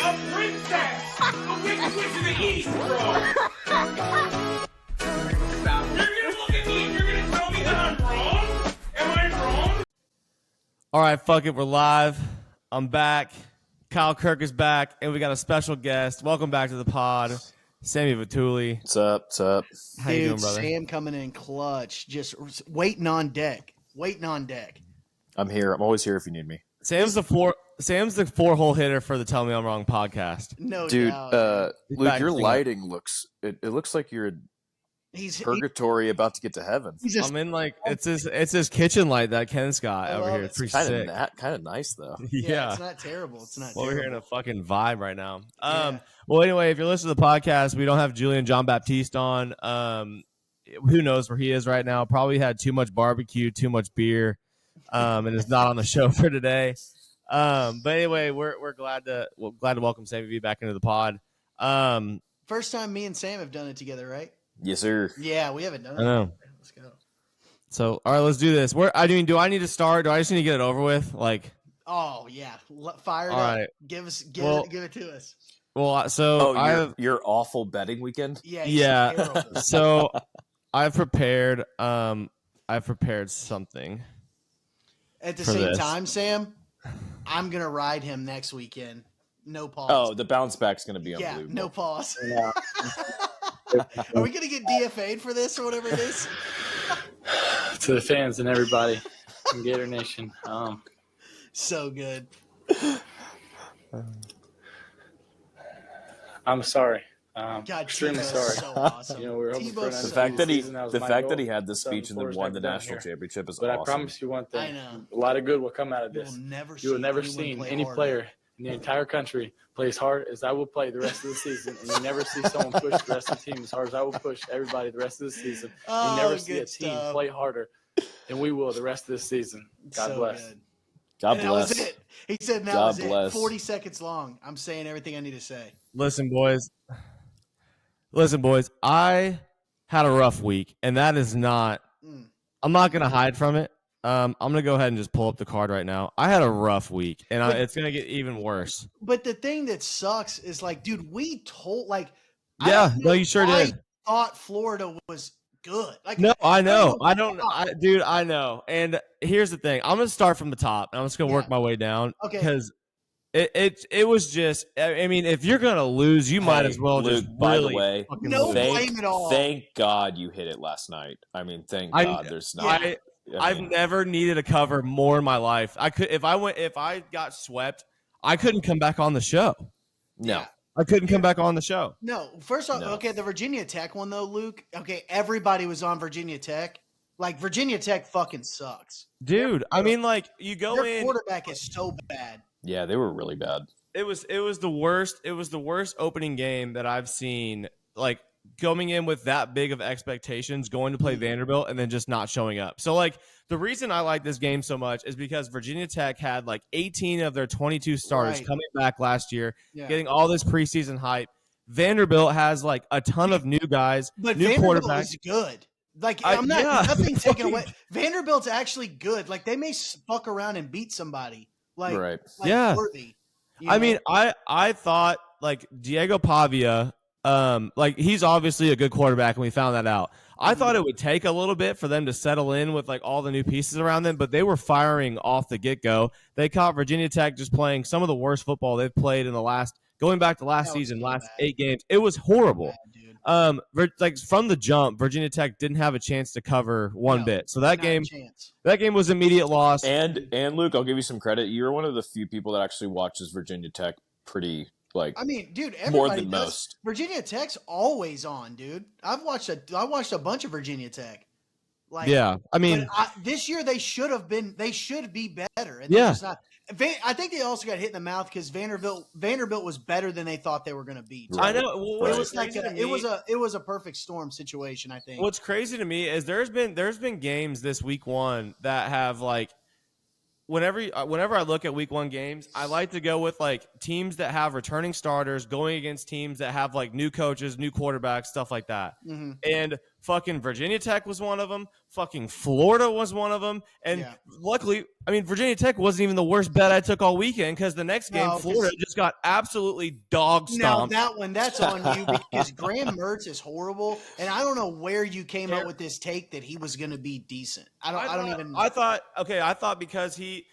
a princess. The Wicked Witch of the East, bro. You're gonna look at me and you're gonna tell me that I'm wrong? Am I wrong? All right, fuck it. We're live. I'm back. Kyle Kirk is back, and we got a special guest. Welcome back to the pod, Sammy V. What's up? What's up? How you doing, brother? Sam coming in clutch, just waiting on deck. I'm here. I'm always here if you need me. Sam's the four-hole hitter for the Tell Me I'm Wrong podcast. No Dude, doubt. Luke, your lighting looks it looks like you're in He's purgatory about to get to heaven. he's just I'm in like it's his kitchen light that Ken's got I over love here. it. It's pretty Kind sick. of nice though. Yeah. It's not terrible. It's not Well, we're terrible. here in a fucking vibe right now. Yeah. Well, anyway, if you're listening to the podcast, we don't have Julian John Baptiste on. Who knows where he is right now? Probably had too much barbecue, too much beer, and is not on the show for today. But anyway, we're glad to welcome Sammy V back into the pod. First time me and Sam have done it together, right? Yes, sir. Yeah, we haven't done it. I know. Let's go. So, all right, let's do this. Do I need to start? Do I just need to get it over with? Like, Oh yeah, fire it all up. right. Give it to us. Well, so Oh, your awful betting weekend? Yeah. Yeah. Terrible. So I've prepared something. At the for same this. time, Sam, I'm gonna ride him next weekend. No pause. Oh, the bounce back's going to be yeah, unbelievable. no pause. Yeah. Are we gonna get DFA'd for this or whatever it is? To the fans and everybody in Gator Nation. So good. I'm sorry. God, Extremely Tebow's sorry. so awesome. You know, we were hoping for Tebow's another The fact that he season, was the my fact goal. that he had the Something speech and then Flores won the never done national here. championship is But I awesome. promise you one I thing. know. A lot of good will come out of You this. will never You will never anyone see play any harder. player in the entire country play as hard as I will play the rest of the season. And you never see someone push the rest of the team as hard as I will push everybody the rest of the season. Oh, you never see a good team stuff. play harder than we will the rest of the season. God So bless. good. God And that was bless. it. He said that God was bless. it. 40 seconds long. I'm saying everything I need to say. Listen, boys. I had a rough week, and that is not. Mm. I'm not gonna hide from it. I'm gonna go ahead and just pull up the card right now. I had a rough week, and it's gonna get even worse. But the thing that sucks is like, dude, we told like, Yeah, no, you sure I did. thought Florida was good. Like, No, I know. I I don't, dude. I know. And here's the thing. I'm gonna start from the top, and I'm just gonna work Yeah. my way down. Okay. Because it was just. I mean, if you're gonna lose, you might Hey, as well Luke, just by the really way, fucking No lose. blame at all. Thank God you hit it last night. I mean, thank I- God there's not. Yeah. I've never needed a cover more in my life. I could if I got swept, I couldn't come back on the show. no. Yeah. I couldn't come back on the show. No, first off, No. okay, the Virginia Tech one though, Luke. Okay, everybody was on Virginia Tech. Like Virginia Tech fucking sucks. Dude, I mean, like you go Their in. quarterback is so bad. Yeah, they were really bad. It was the worst. It was the worst opening game that I've seen. Like coming in with that big of expectations, going to play Vanderbilt, and then just not showing up. So like the reason I like this game so much is because Virginia Tech had like 18 of their 22 starters Right. coming back last year, Yeah. getting all this preseason hype. Vanderbilt has like a ton of new guys, But new Vanderbilt quarterbacks. is good. Like I- I'm not yeah. nothing taken away. Vanderbilt's actually good. Like they may fuck around and beat somebody. Like, Right. like Yeah. worthy. You I know? mean, I thought like Diego Pavia, like he's obviously a good quarterback, and we found that out. I thought it would take a little bit for them to settle in with like all the new pieces around them, but they were firing off the get-go. They caught Virginia Tech just playing some of the worst football they've played in the last going back to last That was season, so last bad. 8 games. It was horrible. Bad, dude. Like from the jump, Virginia Tech didn't have a chance to cover one No, bit. So that Not a game chance. was immediate loss. And Luke, I'll give you some credit. You're one of the few people that actually watches Virginia Tech pretty like I mean, dude, more everybody than does. most. Virginia Tech's always on, dude. I watched a bunch of Virginia Tech. Like, Yeah, I mean, but this year they should have been. They should be better. And Yeah. they're just not. I think they also got hit in the mouth because Vanderbilt was better than they thought they were going to be. Right. I know. Well, It what's was like crazy to it was me- a perfect storm situation. I think. What's crazy to me is there's been games this week 1 that have like whenever I look at week 1 games, I like to go with like teams that have returning starters going against teams that have like new coaches, new quarterbacks, stuff like that. Mhm. And Fucking Virginia Tech was one of them. Fucking Florida was one of them. And luckily, I mean, Virginia Tech wasn't even the worst bet I took all weekend because the next game, Florida just got absolutely dog stomped. Now, that's on you because Graham Mertz is horrible. And I don't know where you came up with this take that he was going to be decent. I thought because he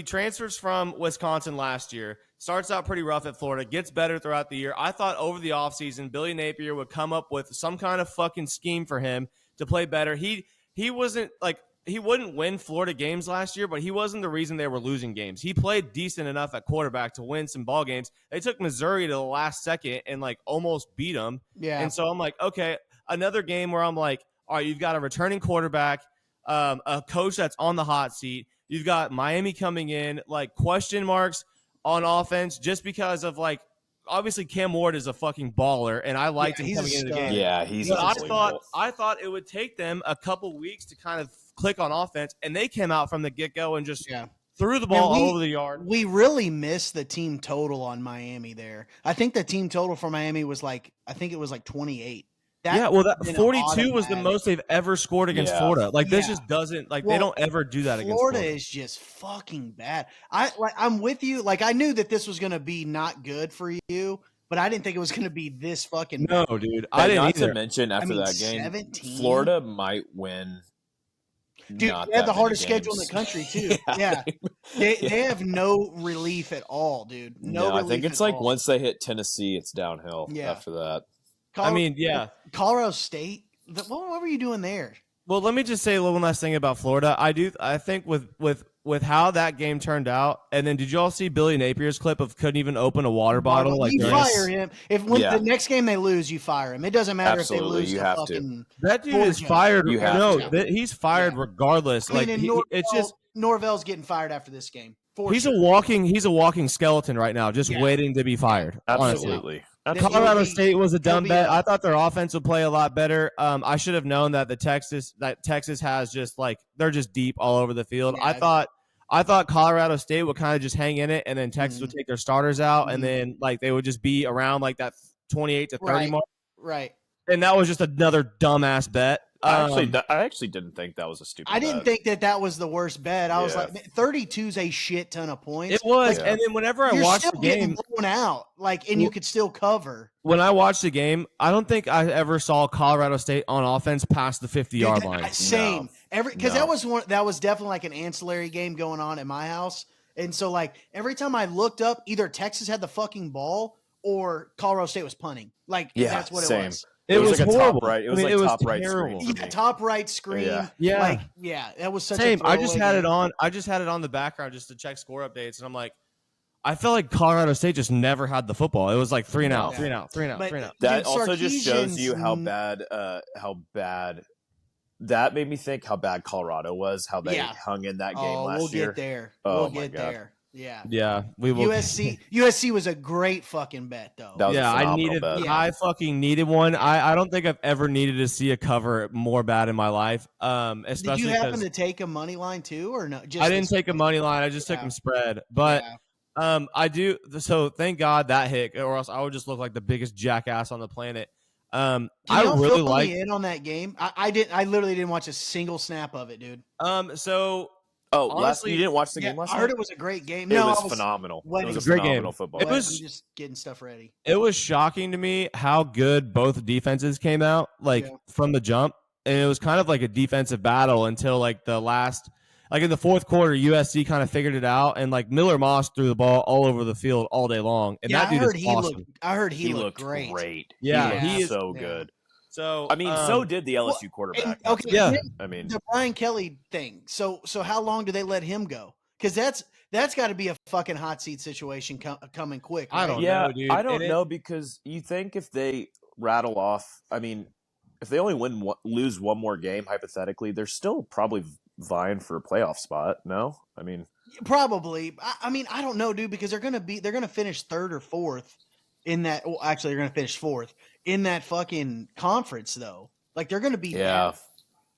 transfers from Wisconsin last year, starts out pretty rough at Florida, gets better throughout the year. I thought over the offseason, Billy Napier would come up with some kind of fucking scheme for him to play better. He wasn't like he wouldn't win Florida games last year, but he wasn't the reason they were losing games. He played decent enough at quarterback to win some ball games. They took Missouri to the last second and like almost beat them. Yeah. And so I'm like, okay, another game where I'm like, all right, you've got a returning quarterback, a coach that's on the hot seat. You've got Miami coming in, like question marks on offense just because of like obviously Cam Ward is a fucking baller and I liked him coming into the game. Yeah, he's but I thought it would take them a couple weeks to kind of click on offense, and they came out from the get-go and just threw the ball all over the yard. We really missed the team total on Miami there. I think the team total for Miami was like 28. That 42 was the most they've ever scored against Florida. Like this just doesn't they don't ever do that against Florida. Florida is just fucking bad. I'm with you. Like I knew that this was going to be not good for you, but I didn't think it was going to be this fucking bad. No, dude. I didn't not either. to mention after that game, 17? Florida might win. Dude, they have the hardest schedule in the country too. They have no relief at all, dude. No, I think it's like once they hit Tennessee, it's downhill after that. Colorado State. What were you doing there? Well, let me just say one last thing about Florida. I think with how that game turned out, and then did you all see Billy Napier's clip of couldn't even open a water bottle? Like you fire him if the next game they lose, you fire him. It doesn't matter if they lose. You have to. That dude is fired. He's fired regardless. It's just Norvell's getting fired after this game. He's a walking skeleton right now, just waiting to be fired. Absolutely. Honestly. Colorado State was a dumb bet. I thought their offense would play a lot better. I should have known that Texas has just they're just deep all over the field. Yeah, I thought Colorado State would kind of just hang in it, and then Texas would take their starters out, and then they would just be around that 28 to 30 mark. Right. And that was just another dumbass bet. I actually didn't think that was a stupid. I didn't think that was the worst bet. I was like, 32 is a shit ton of points. It was, and then whenever I watched the game, blown out, and you could still cover. When I watched the game, I don't think I ever saw Colorado State on offense past the 50-yard line. Same, because that was definitely like an ancillary game going on at my house, and so every time I looked up, either Texas had the fucking ball or Colorado State was punting. That's what it was. It was horrible. Top right. It was top right screen. Yeah, top right screen. Yeah. That was such Same. a I just had it on. I just had it on the background just to check score updates, and I'm like, I felt like Colorado State just never had the football. It was like 3 and out. That also just shows you how bad. That made me think how bad Colorado was. How they hung in that game last year. We'll get there. Oh, we'll get there. Yeah, we will. USC was a great fucking bet, though. I fucking needed one. I don't think I've ever needed to see a cover more bad in my life. Especially. Did you happen to take a money line too, or no? I didn't take a money line. I just took them spread, but. I do. So thank God that hit, or else I would just look like the biggest jackass on the planet. I really like in on that game. I literally didn't watch a single snap of it, dude. Honestly, you didn't watch the game last night? I heard it was a great game. It was phenomenal. It was a great phenomenal game. Football. It was just getting stuff ready. It was shocking to me how good both defenses came out from the jump, and it was kind of like a defensive battle until the last. In the fourth quarter, USC kind of figured it out, and Miller Moss threw the ball all over the field all day long. And that dude is awesome. I heard he looked great. Yeah, he is so good. So so did the LSU quarterback. The Brian Kelly thing. So how long do they let him go? Because that's got to be a fucking hot seat situation coming quick. Right? I don't know, dude. I don't know because you think if they rattle off, if they only lose one more game, hypothetically, they're still probably vying for a playoff spot. No, probably. I don't know, dude, because they're gonna finish third or fourth in that. Well, actually, they're gonna finish fourth in that fucking conference, though. They're gonna be there.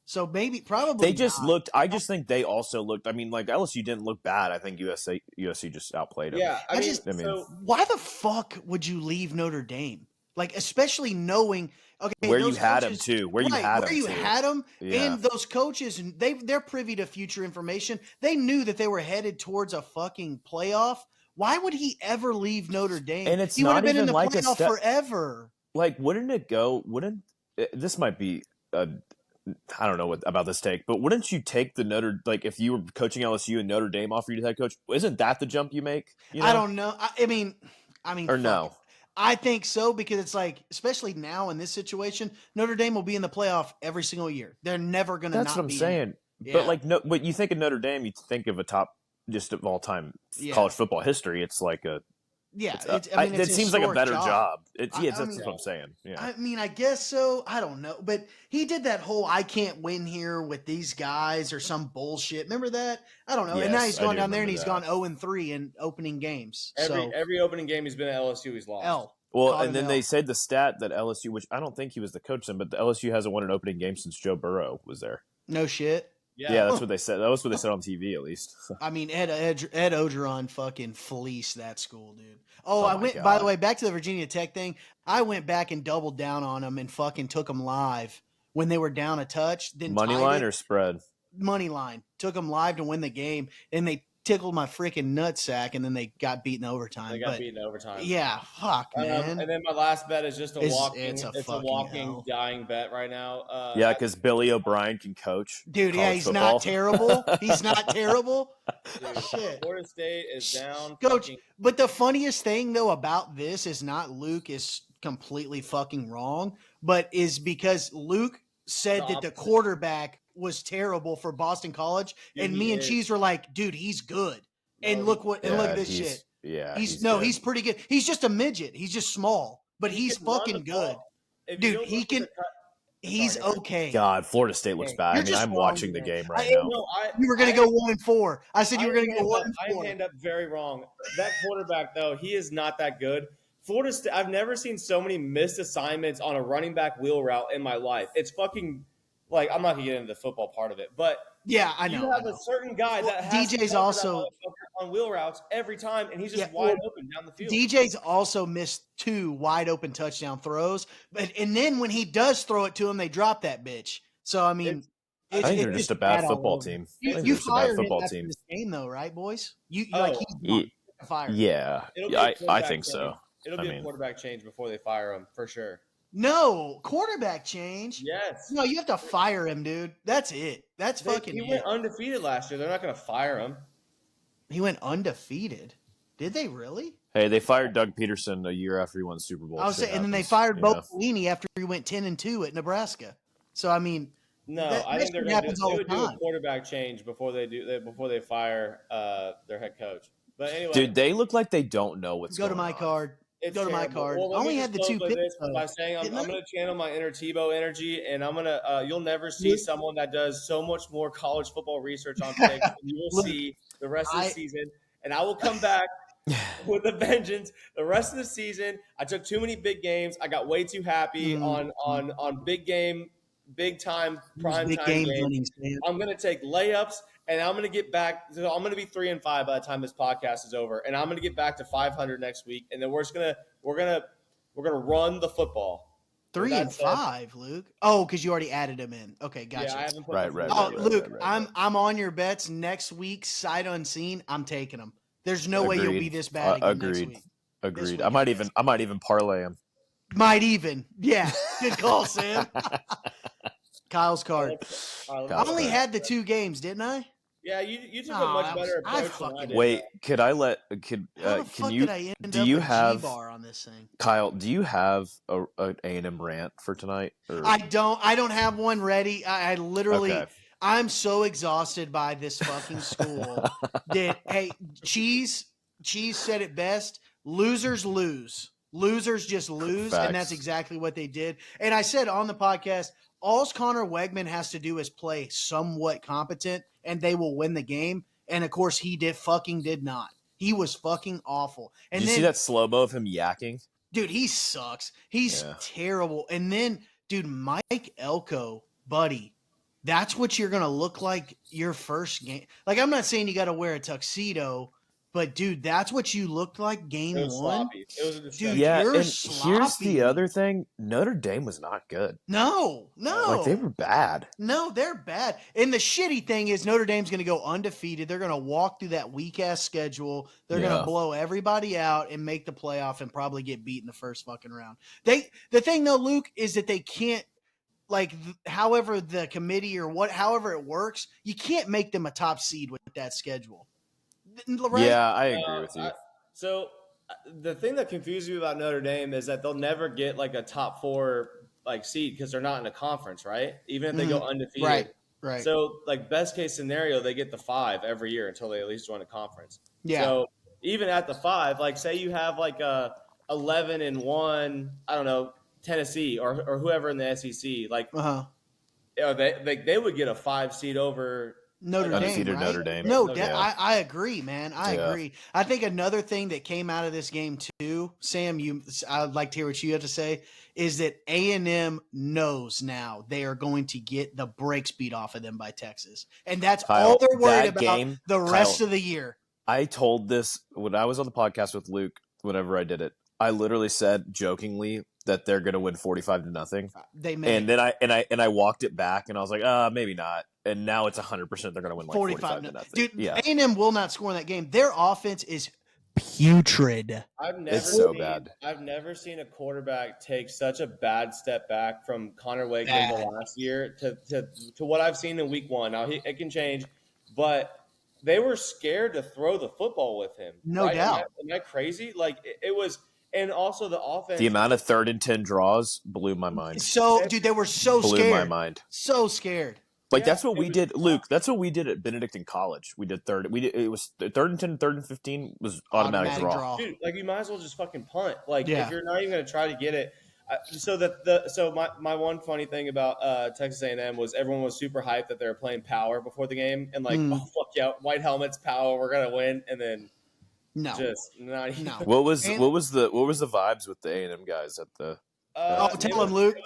So probably they just looked. I just think they also looked. LSU didn't look bad. I think USC just outplayed them. Yeah, so why the fuck would you leave Notre Dame? Like, especially knowing, okay, where you those had him coaches, too, where you right, had where him you too. had them, Yeah. and those coaches, they're privy to future information. They knew that they were headed towards a fucking playoff. Why would he ever leave Notre Dame? And it's He would have not been in even the like a playoff step. forever. Like, wouldn't this might be I don't know what about this take, but wouldn't you take the like if you were coaching LSU and Notre Dame offered you to head coach? Isn't that the jump you make? You know? I don't know. I mean, Or fuck. no? I think so because it's like, especially now in this situation, Notre Dame will be in the playoff every single year. They're never going to not That's what I'm be in saying. it. Yeah. But like, no, but you think of Notre Dame, you think of a top just of all time college football history. It's like a yeah. It's, I mean, it's it seems like a historic better job. I That's mean, what I'm saying. Yeah. I mean, I guess so. I don't know, but he did that whole "I can't win here with these guys" or some bullshit. Remember that? I don't know. And now Yes, he's I gone do down there and remember he's that. gone 0-3 in opening games. Every opening game he's been at LSU, he's lost. L. Well, Caught and then him they L. said the stat that LSU, which I don't think he was the coach then, but the LSU hasn't won an opening game since Joe Burrow was there. No shit. Yeah, that's what they said. That was what they said on TV, at least. I mean, Ed Ogeron fucking fleeced that school, dude. Oh, Oh I my went, God. by the way, back to the Virginia Tech thing. I went back and doubled down on them and fucking took them live when they were down a touch. Then Money tied line it. or spread? Money line. Took them live to win the game, and they tickled my freaking nutsack, and then they got beaten overtime. They got beaten overtime. Yeah, fuck, man. And then my last bet is just a walking. It's It's a a walking L. dying bet right now. Yeah, because Billy O'Brien can coach. Dude, yeah, college he's football. not terrible. He's not terrible. Dude, Shit. Florida State is down. Coach, fucking- but the funniest thing though about this is not Luke is completely fucking wrong, but is because Luke said that the opposite. quarterback was terrible for Boston College, Dude, and he me and is. Cheese were like, dude, he's good. And No, look what and look at this he's- shit. Yeah, He's good. pretty good. He's just a midget. He's just small, but he's can run fucking the good. ball. If you Dude, don't he look at can the cut- he's Sorry, okay. God, Florida State looks bad. You're I mean, just I'm wrong, watching the man. game right I- now. No, You were gonna go 1-4. I said you were gonna go I 1-4. end up very wrong. That quarterback, though, he is not that good. Florida State. I've never seen so many missed assignments on a running back wheel route in my life. It's fucking like I'm not gonna get into the football part of it, but Yeah, I know. you have a certain guy that has to DJ's cover that also motherfucker on wheel routes every time, and he's just Yeah, wide well, open down the field. DJ's also missed 2 wide open touchdown throws, and then when he does throw it to him, they drop that bitch. So I mean, I think they're it's just a bad all football over. team. I You think they're just a bad fired him football after team. this game, though, right, boys? You Oh. like he's fired. Yeah, It'll be yeah, a I quarterback think change. so. It'll I be a mean- quarterback change before they fire him for sure. No quarterback change. Yes. No, you have to fire him, dude. That's it. That's fucking He it. went undefeated last year. They're not going to fire him. He went undefeated. Did they really? Hey, they fired Doug Peterson a year after he won the Super Bowl. I was Shit saying, and then they happens, fired you Bo know? Pelini after he went 10-2 at Nebraska. So I mean, No, That- I that think they're shit going to happens do, all they the would do a time. quarterback change before they fire their head coach. But anyway, Dude, they look like they don't know what's go to going my on. card. it's Go to my terrible. card. Well, let Only me had the just 2 close by picks, this though. by saying I'm Didn't I? going to channel my inner Tebow energy, and I'm going to. You'll never see Luke- someone that does so much more college football research on picks. You will Luke, see the rest of the I- season, and I will come back with a vengeance. The rest of the season, I took too many big games. I got way too happy on big game, big time, prime Big time game games. winnings, man. I'm going to take layups, and I'm going to get back. So I'm going to be 3-5 by the time this podcast is over, and I'm going to get back to 500 next week. And then we're gonna run the football. 3-5, Luke. Oh, because you already added him in. Okay, gotcha. Yeah, I haven't put Right, them right, through Oh, yet. Luke, right. I'm on your bets next week, sight unseen. I'm taking them. There's no way you'll Agreed. be this bad again next Agreed. week. Agreed. week I might even parlay him. Might even. Yeah. Good call, Sam. Kyle's card. All right, I Kyle's only card. had the 2 games, didn't I? Yeah, you took Oh, a much that was- better I approach than I fucking- did. Wait, could I let How the can fuck you did I end do up you with have G-bar on this thing? Kyle? Do you have a A&M rant for tonight? Or? I don't have one ready. I literally Okay. I'm so exhausted by this fucking school that hey, Cheese said it best. Losers lose. Losers just lose, Facts. and that's exactly what they did. And I said on the podcast, all Connor Wegman has to do is play somewhat competent, and they will win the game. And of course, he did not. He was fucking awful. And Did you then, see that slow mo of him yakking? dude, he sucks. He's Yeah. terrible. And then, dude, Mike Elko, buddy, that's what you're gonna look like your first game. Like, I'm not saying you got to wear a tuxedo, But dude, that's what you looked like game It was one. sloppy. It was a distraction. Dude, Yeah, you're and sloppy. here's the other thing: Notre Dame was not good. No. Like they were bad. No, they're bad. And the shitty thing is Notre Dame's going to go undefeated. They're going to walk through that weak-ass schedule. They're going Yeah. to blow everybody out and make the playoff and probably get beat in the first fucking round. The thing, though, Luke, is that they can't, like, however the committee or however it works, you can't make them a top seed with that schedule. Right? Yeah, I agree with you. So the thing that confuses me about Notre Dame is that they'll never get like a top 4 like seed because they're not in a conference, right? Even if they go undefeated. Right. So like best case scenario, they get the 5 every year until they at least join a conference. Yeah. So even at the 5, like say you have like a 11-1, I don't know, Tennessee or whoever in the SEC, like they would get a 5 seed over Notre Dame, Undefeated right? Notre Dame. No, Yeah. I agree, man. I Yeah. agree. I think another thing that came out of this game too, Sam, I'd like to hear what you have to say, is that A&M knows now they are going to get the brakes beat off of them by Texas. And that's Kyle, all they're worried that about game, the rest Kyle, of the year. I told this when I was on the podcast with Luke, whenever I did it. I literally said jokingly that they're going to win 45-0. They may. And then I walked it back and I was like, maybe not. And now it's 100% they're going to win like 45-0. Dude, yeah. A&M will not score in that game. Their offense is putrid. It's so bad. I've never seen a quarterback take such a bad step back from Connor Wakeman the last year to what I've seen in week 1. Now it can change, but they were scared to throw the football with him. No doubt. Am I crazy? Like it was, and also the offense. The amount of 3rd and 10 draws blew my mind. So, dude, they were so blew scared. my mind. So scared. Like that's what we did, Luke. That's what we did at Benedict in college. We did third. It was 3rd and 10, 3rd and 15 was automatic draw. Dude, like you might as well just fucking punt. Like Yeah. if you're not even going to try to get it. So my one funny thing about Texas A&M was everyone was super hyped that they were playing power before the game and like oh fuck yeah, white helmets, power, we're gonna win, and then just not even. No. What was the vibes with the A&M guys at the? Tell him, Luke.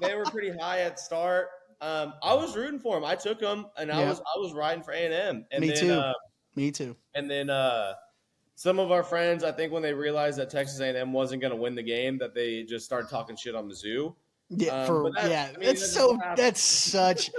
They were pretty high at start. I was rooting for them. I took them, and I was riding for A&M. And Me then, too. Me too. And then some of our friends, I think, when they realized that Texas A&M wasn't going to win the game, that they just started talking shit on Mizzou. Yeah, that's such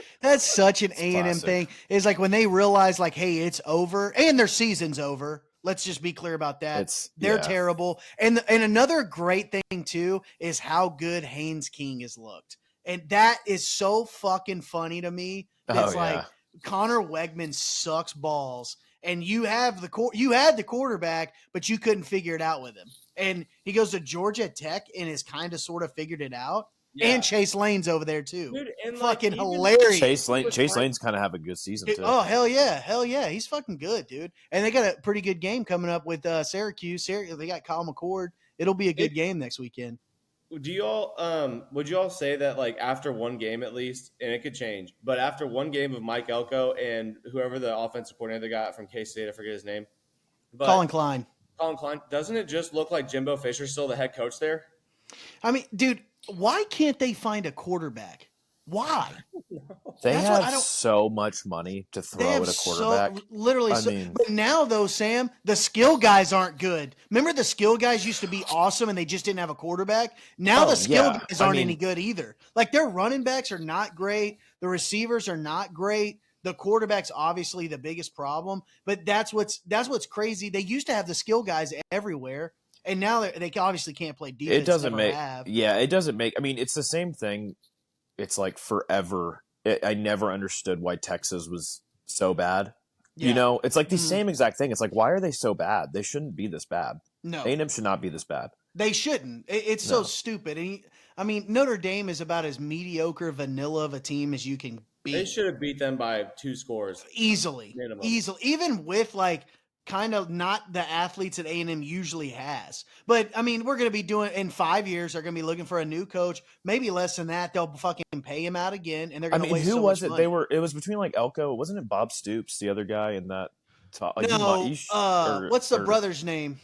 an A&M classic. thing. Is like when they realize like, hey, it's over and their season's over. Let's just be clear about that. They're terrible. And another great thing too is how good Haynes King has looked. And that is so fucking funny to me. That's like Connor Wegman sucks balls, and you had the quarterback, but you couldn't figure it out with him. And he goes to Georgia Tech and has kind of sort of figured it out. Yeah. And Chase Lane's over there too. Dude, and fucking hilarious. Chase Lane's kind of have a good season too. Oh hell yeah, he's fucking good, dude. And they got a pretty good game coming up with Syracuse. They got Kyle McCord. It'll be a good game next weekend. Do you all would you all say that like after one game at least, and it could change, but after one game of Mike Elko and whoever the offensive coordinator got from K-State, I forget his name, but Colin Klein, doesn't it just look like Jimbo Fisher's still the head coach there? I mean, dude, why can't they find a quarterback? Why? They have so much money to throw at a quarterback. But now, though, Sam, the skill guys aren't good. Remember the skill guys used to be awesome and they just didn't have a quarterback? Now the skill guys aren't any good either. Like their running backs are not great. The receivers are not great. The quarterback's obviously the biggest problem. But that's what's crazy. They used to have the skill guys everywhere. And now they obviously can't play defense. It doesn't make – I mean, it's the same thing. It's like forever. I never understood why Texas was so bad. Yeah. You know, it's like the same exact thing. It's like, why are they so bad? They shouldn't be this bad. No. A&M should not be this bad. They shouldn't. It's so stupid. And I mean, Notre Dame is about as mediocre vanilla of a team as you can be. They should have beat them by 2 scores. Easily. Minimum. Easily. Even with like kind of not the athletes that A&M usually has. But, I mean, we're going to be doing – in 5 years, they're going to be looking for a new coach. Maybe less than that. They'll fucking pay him out again, and they're going to waste so much money. It was between, like, Elko. Wasn't it Bob Stoops, the other guy in that – what's the brother's name?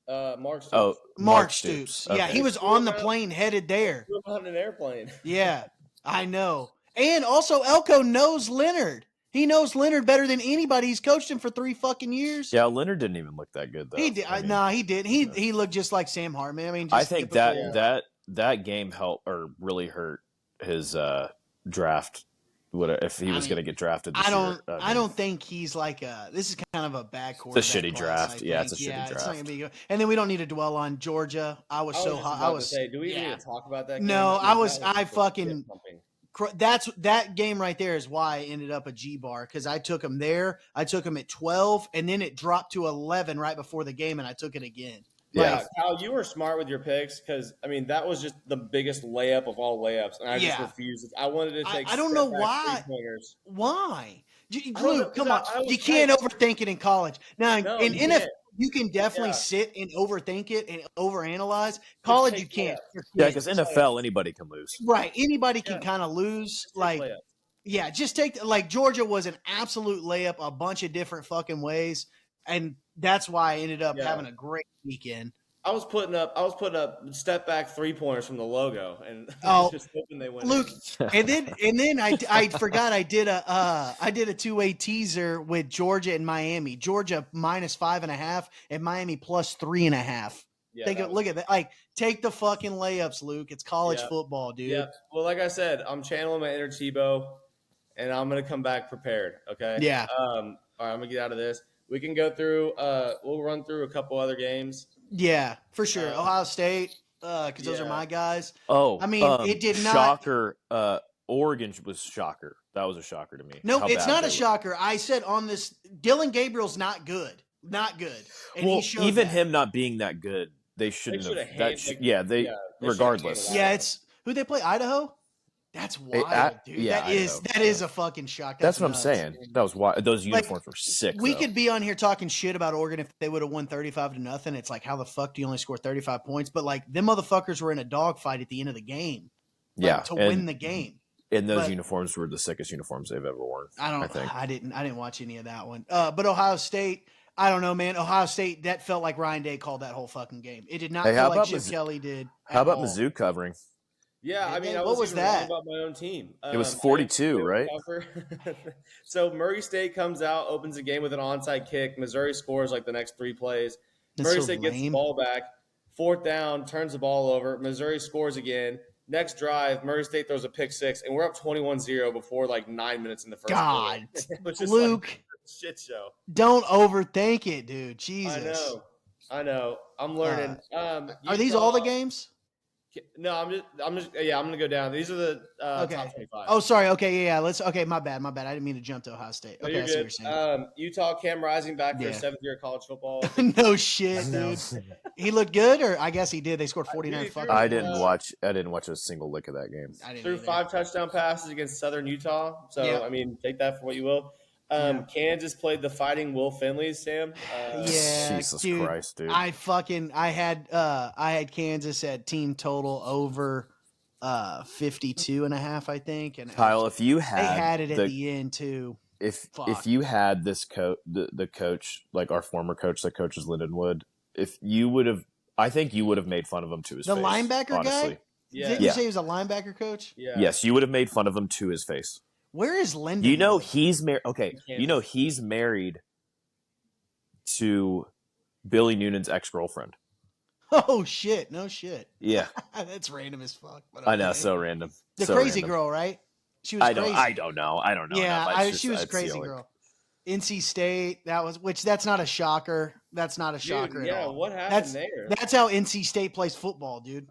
Mark Stoops. Oh, Mark Stoops. Okay. Yeah, he was on the plane headed there. He was on an airplane. Yeah, I know. And also, Elko knows Leonard. He knows Leonard better than anybody. He's coached him for 3 fucking years. Yeah, Leonard didn't even look that good though. He did. I mean, No, he did. He looked just like Sam Hartman. I mean, just I think typical, that game helped or really hurt his draft. If he was going to get drafted this year. I don't think he's like this is kind of a bad It's a quarterback. shitty class, draft. Yeah, it's a shitty draft. It's not gonna be good. And then we don't need to dwell on Georgia. I was so hot. I was. Say, do we even need to talk about that? No, game? I was. I fucking. That game right there is why I ended up a G bar because I took him there. I took him at 12, and then it dropped to 11 right before the game, and I took it again. Yeah, Kyle, you were smart with your picks because I mean that was just the biggest layup of all layups, and I just refused. I wanted to take. I don't know why. Why? Luke, come on! You can't overthink it in college. Now in NFL, you can definitely sit and overthink it and overanalyze. College, you can't. Yeah, because NFL, anybody can lose. Right, anybody can kind of lose. Like, yeah, just take like Georgia was an absolute layup a bunch of different fucking ways. And that's why I ended up having a great weekend. I was putting up step back 3-pointers from the logo, and just hoping they went. Luke, and then I forgot I did a 2-way teaser with Georgia and Miami. Georgia -5.5 and Miami +3.5. Yeah, look at that. Like, take the fucking layups, Luke. It's college football, dude. Yeah. Well, like I said, I'm channeling my inner Tebow, and I'm gonna come back prepared. Okay. Yeah. All right, I'm gonna get out of this. We can go through. We'll run through a couple other games. Yeah, for sure. Ohio State, because those are my guys. Oh, I mean, it did not. Shocker. Oregon was shocker. That was a shocker to me. No, it's not a shocker. I said on this, Dylan Gabriel's not good. Not good. And well, even that. him not being that good, they shouldn't have. They regardless. Yeah, it's who they play. Idaho. That's wild, dude. Yeah, that is a fucking shock. That's what I'm saying. That was why those uniforms were sick. We could be on here talking shit about Oregon if they would have won 35-0. It's like, how the fuck do you only score 35 points? But like, them motherfuckers were in a dogfight at the end of the game. To win the game. And those uniforms were the sickest uniforms they've ever worn. I think. I didn't watch any of that one. But Ohio State, I don't know, man. Ohio State, that felt like Ryan Day called that whole fucking game. It did not feel like Chip Kelly did. How about Mizzou covering? Yeah, I mean, what was that about my own team? It was 42, right? So Murray State comes out, opens the game with an onside kick. Missouri scores like the next 3 plays. Murray State gets the ball back. 4th down, turns the ball over. Missouri scores again. Next drive, Murray State throws a pick 6, and we're up 21-0 before like 9 minutes in the first quarter. Luke, like shit show. Don't overthink it, dude. Jesus. I know. I'm learning. Are these all the games? No, I'm gonna go down. These are the top 25. Oh, sorry. Okay, yeah. My bad. I didn't mean to jump to Ohio State. Okay, that's what you're saying. Utah, Cam Rising back for his 7th year of college football. No shit, dude. He looked good, or I guess he did. They scored 49. I didn't watch a single lick of that game. Threw 5 touchdown passes against Southern Utah. So I mean, take that for what you will. Kansas played the Fighting Will Finleys, Sam. Jesus Christ, dude. I had Kansas at team total over 52.5, I think. And Kyle, if you they had it at the end too. If you had this the coach, like our former coach that coaches Lindenwood, I think you would have made fun of him to his face. The linebacker honestly. guy? Didn't you say he was a linebacker coach? Yeah. Yes, you would have made fun of him to his face. Where is Lindenwood? You know he's married. Okay, you know he's married to Billy Noonan's ex-girlfriend. Oh shit! No shit. Yeah, that's random as fuck. But I know, so random. The crazy girl, right? She was crazy. I don't know. Yeah, she was a crazy girl. NC State. That's not a shocker. That's not a shocker at all. What happened there? That's how NC State plays football, dude.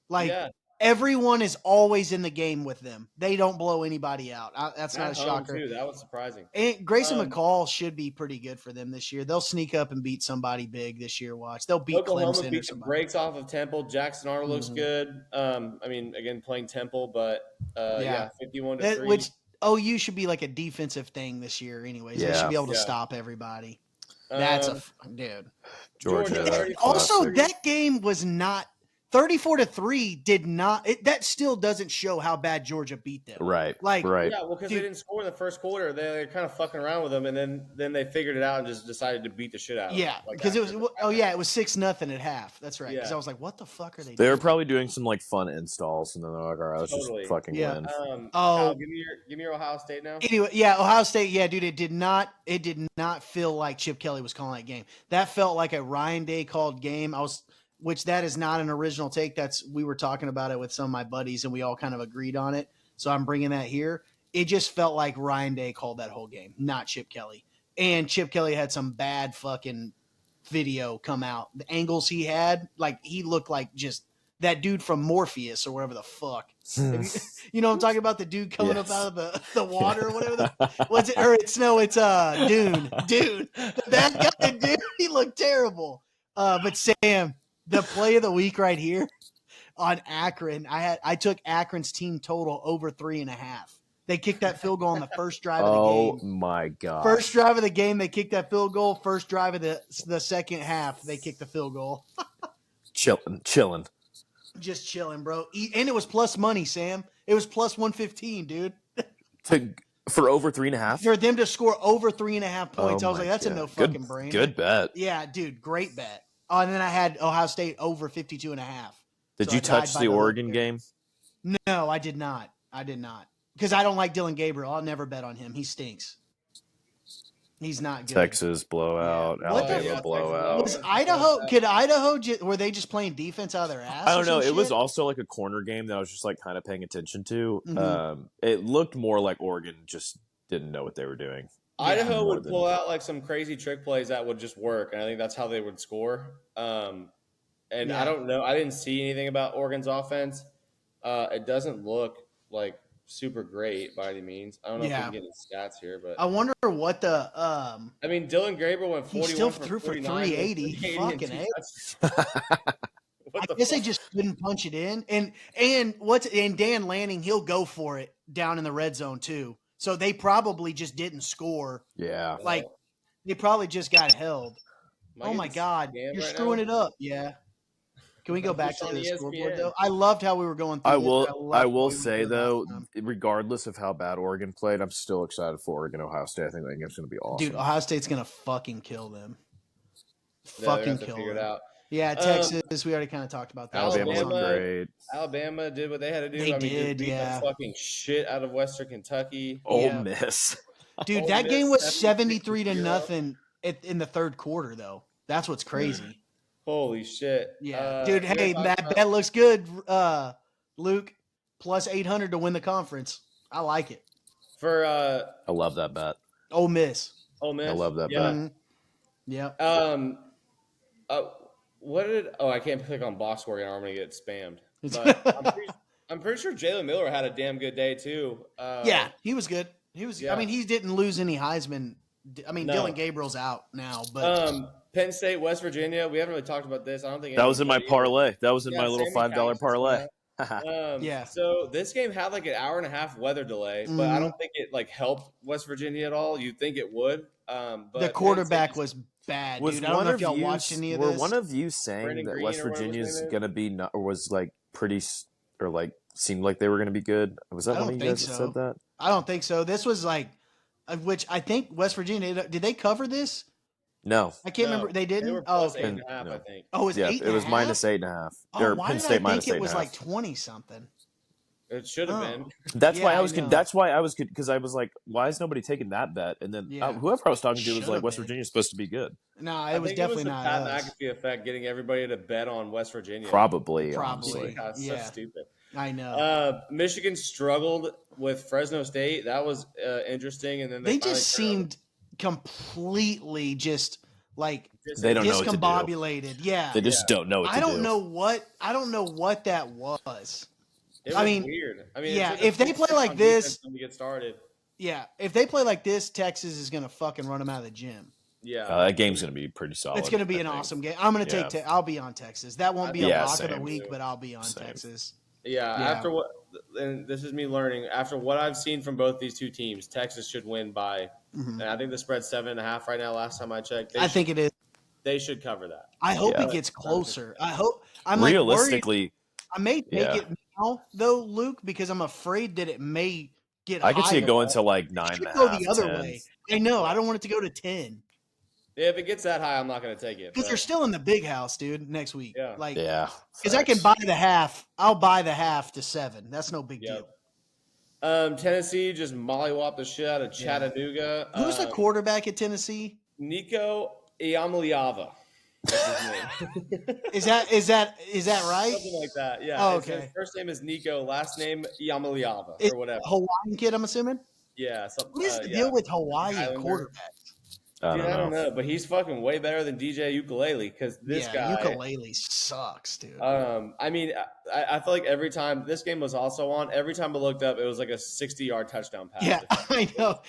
Like everyone is always in the game with them. They don't blow anybody out. That's not a shocker. Too. That was surprising. And Grayson McCall should be pretty good for them this year. They'll sneak up and beat somebody big this year. Watch. They'll beat Oklahoma Clemson. Beat the breaks off of Temple. Jackson Arnold looks good. I mean, again, playing Temple, but 51-3. Which OU should be like a defensive thing this year, anyways. They should be able to stop everybody. That's dude. Georgia. Also, that game was not 34-3 did not. That still doesn't show how bad Georgia beat them. Right. Like, right. Yeah, well, because they didn't score in the first quarter. They're kind of fucking around with them, and then they figured it out and just decided to beat the shit out of them. Yeah, Like, because it was. after the- Oh yeah, it was 6-0 at half. That's right. Because Yeah. I was like, what the fuck are they? They were doing? probably doing some like fun installs, and then they're like, "All right, let's Totally. just fucking Yeah. win." Kyle, give me your Ohio State now. Anyway, yeah, Ohio State. Yeah, dude, it did not feel like Chip Kelly was calling that game. That felt like a Ryan Day called game. Which that is not an original take. We were talking about it with some of my buddies, and we all kind of agreed on it. So I'm bringing that here. It just felt like Ryan Day called that whole game, not Chip Kelly. And Chip Kelly had some bad fucking video come out. The angles he had, like he looked like just that dude from Morpheus or whatever the fuck. You know what I'm talking about? The dude coming up out of the water or whatever. What's it? Or it's Dune. That guy, dude, he looked terrible. But Sam, the play of the week right here on Akron, I took Akron's team total over 3.5. They kicked that field goal on the first drive of the game. Oh my god! First drive of the game, they kicked that field goal. First drive of the second half, they kicked the field goal. chilling. Just chilling, bro. And it was plus money, Sam. It was plus 115, dude. For over 3.5? For them to score over 3.5 points, I was like, that's a no fucking brainer. Good bet. Yeah, dude, great bet. Oh, and then I had Ohio State over 52.5. Did So you I touch died by the little Oregon bit. game? No, I did not. Because I don't like Dylan Gabriel. I'll never bet on him. He stinks. He's not good. Texas blowout, Yeah. What the Alabama fuck? blowout. Was Idaho? Could Idaho? Were they just playing defense out of their ass? I don't or know. some It was shit? also like a corner game that I was just like kind of paying attention to. Mhm. It looked more like Oregon just didn't know what they were doing. Idaho more would than- pull out like some crazy trick plays that would just work, and I think that's how they would score. And Yeah. I don't know. I didn't see anything about Oregon's offense. It doesn't look like super great by any means. I don't know if we Yeah. can get the stats here, but I wonder what the I mean, Dylan Gabriel went he 41 still for threw for 49 with 380. 380 Fucking and two A. touchdowns. What I the guess they fuck? just couldn't punch it in. And Dan Lanning, he'll go for it down in the red zone too. So they probably just didn't score. Yeah. Like they probably just got held. Am I Oh my getting God, scammed you're right screwing now? it up. Yeah. Can we go I'm back just to on the ESPN. scoreboard though? I loved how we were going through. I this. will. loved I how will we went say through it though, last time. regardless of how bad Oregon played, I'm still excited for Oregon Ohio State. I think that game's going to be awesome. Dude, Ohio State's gonna fucking kill them. Yeah, they're gonna Fucking have to kill figure them. it out. Yeah, Texas. We already kind of talked about that. Alabama Alabama- looked great. Alabama did what they had to do. They I mean, did, beat yeah. the fucking shit out of Western Kentucky. Ole Yeah. Miss. Dude, Ole that Miss game was 76-0. 73-0 in the third quarter, though. That's what's crazy. Holy shit. Yeah, dude. we gotta Hey, talk that about- bet looks good, Luke. Plus 800 to win the conference. I like it. For I love that bet. Ole Miss. Ole Miss. I love that yeah. bet. Mhm. Yep. What did? Oh, I can't click on box score, or I'm gonna get spammed. But I'm pretty sure Jalen Miller had a damn good day too. Yeah, he was good. He was. Yeah. I mean, he didn't lose any Heisman. I mean, No. Dylan Gabriel's out now, but Penn State, West Virginia. We haven't really talked about this. I don't think That was in my anybody either. parlay. That was in Yeah, my little Sammy $5 Cox parlay. Yeah. So this game had like an hour and a half weather delay, but I don't think it like helped West Virginia at all. You'd think it would. But the Penn quarterback State- was bad, Was dude. I don't one know of if y'all you watched any of were this. one of you saying Brandon that Green West or whatever his Virginia's name is? going to be not, or was like pretty or like seemed like they were going to be good? Was that I one don't of you guys think that so. said that? I don't think so. This was like, which I think West Virginia did they cover this? No. I can't No, remember. They didn't. They were oh, plus okay. 8.5, No. I think. Oh, it was Yeah, 8.5? it was minus 8.5. Oh, Or why Penn did State I minus think it was 8.5. like 20 something? It should have Oh. been. That's Yeah, why I I was. know. That's why I was because I was like, why is nobody taking that bet? And then Yeah. whoever I was talking to was Should've like, West been. Virginia's supposed to be good. No, I it was think definitely the not Pat us. McAfee effect, getting everybody to bet on West Virginia. Probably. Probably. Honestly. God, Yeah. so stupid. I know. Michigan struggled with Fresno State. That was interesting, and then They finally just turned seemed completely just like They don't know what to do. discombobulated. Yeah. They just don't know what to I do. don't know what that was. It I was mean, weird. I mean, yeah, it took a if they few play sticks like on this- defense when we get started. Yeah, if they play like this, Texas is gonna fucking run them out of the gym. Yeah, That game's going to be pretty solid. It's gonna be I an think. awesome game. I'm gonna Yeah. take. I'll be on Texas. That won't be a Yeah, lock of the same. week, but I'll be on Same. Texas. yeah. Yeah. After what, and this is me learning. After what I've seen from both these two teams, Texas should win by. Mhm. And I think the spread's 7.5 right now. Last time I checked, I think it is. they should cover that. I hope Yeah. it gets closer. I hope. I'm like worried. Realistically, I may take Yeah. it now though, Luke, because I'm afraid that it may get. I could see it higher. going to like It 9.5. should go the other 10. way. I know. I don't want it to go to 10 Yeah, if it gets that high, I'm not going to take it. because they're still in the big house, dude. Next week, Yeah. like Yeah. because I can buy the half. I'll buy the half to 7. That's no big deal. Tennessee just mollywopped the shit out of Chattanooga. Who's the quarterback at Tennessee? Nico Iamaleava. That's his name. Is that right? Something like that. Yeah. Oh, His okay. first name is Nico. Last name Iamaleava Is or whatever. Hawaiian kid, I'm assuming. Yeah. Something. What is the deal with Hawaiian Islander. quarterbacks? I Dude, I don't know, but he's fucking way better than DJ Ukulele because this guy. Ukulele sucks, dude. I mean, I feel like every time this game was also on, every time I looked up, it was like a 60-yard touchdown pass. Yeah, I know.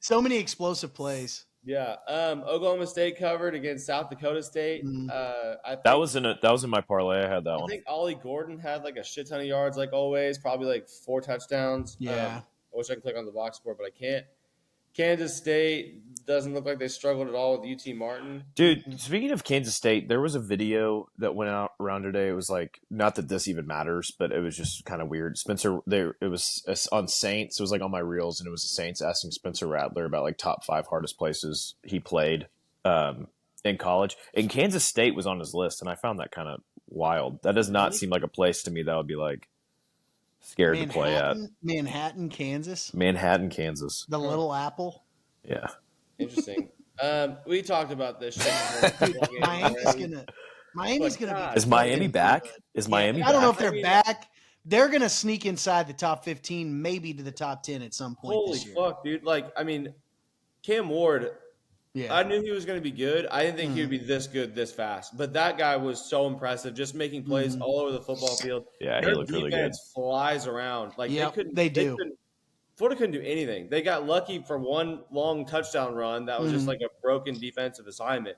So many explosive plays. Yeah. Oklahoma State covered against South Dakota State. I think, That was in my parlay. I had that I one. think Ollie Gordon had like a shit ton of yards, like always, probably like 4 touchdowns. Yeah. I wish I could click on the box score, but I can't. Kansas State doesn't look like they struggled at all with UT Martin. Dude, speaking of Kansas State, there was a video that went out around today. It was like, not that this even matters, but it was just kind of weird. It was on Saints. It was like on my reels, and it was the Saints asking Spencer Rattler about like top 5 hardest places he played in college. And Kansas State was on his list, and I found that kind of wild. That does not seem like a place to me that would be like scared to play at. Manhattan, Kansas. Manhattan, Kansas. The Little Apple. Yeah. Interesting. We talked about this shit. Miami's gonna be. Is Miami back? Is Miami back? I don't know if they're back. They're gonna sneak inside the top 15, maybe to the top 10 at some point. Holy this year. fuck, dude! Like, I mean, Cam Ward. Yeah. I knew he was going to be good. I didn't think he would be this good this fast. But that guy was so impressive, just making plays all over the football field. Yeah, he Their looked really good. defense flies around. Like they do. Florida couldn't do anything. They got lucky for one long touchdown run that was just like a broken defensive assignment.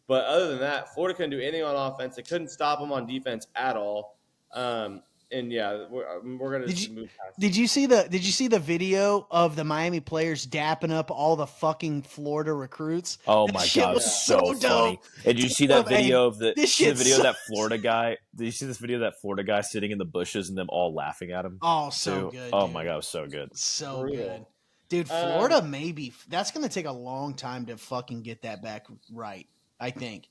But other than that, Florida couldn't do anything on offense. They couldn't stop them on defense at all. And yeah, we're gonna move past. Did you see the video of the Miami players dapping up all the fucking Florida recruits? Oh That my shit god, it was was so dope. funny. And did you see that video of the video of that sucks. Florida guy? Did you see this video of that Florida guy sitting in the bushes and them all laughing at him? Oh, so too? good. Oh dude. my god, it was so good. So Brutal. good. Dude, Florida that's going to take a long time to fucking get that back right, I think.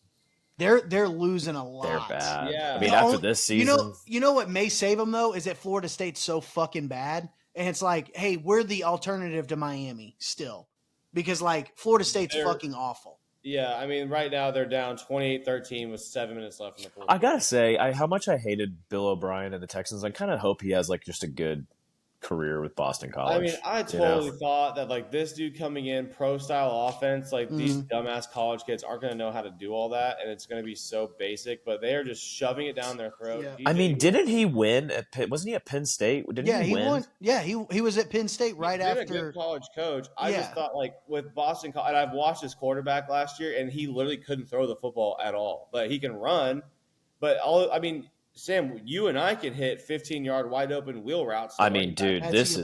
They're losing a lot. They're bad. Yeah. I mean, after this season, You know what may save them though is that Florida State's so fucking bad, and it's like, hey, we're the alternative to Miami still, because like Florida State's fucking awful. Yeah, I mean, right now they're down 28-13 with 7 minutes left in the fourth. I gotta say, how much I hated Bill O'Brien and the Texans. I kind of hope he has like just a good career with Boston College. I mean, I totally thought that like this dude coming in pro style offense, like these dumbass college kids aren't going to know how to do all that, and it's going to be so basic. But they are just shoving it down their throat. Yeah. I mean, didn't he win at Pitt? Wasn't he at Penn State? Didn't he win? Won. Yeah, he was at Penn State right He's been after. a good college coach. I just thought like with Boston, and I've watched his quarterback last year, and he literally couldn't throw the football at all. But he can run. But Sam, you and I can hit 15-yard wide open wheel routes. I mean, dude, That's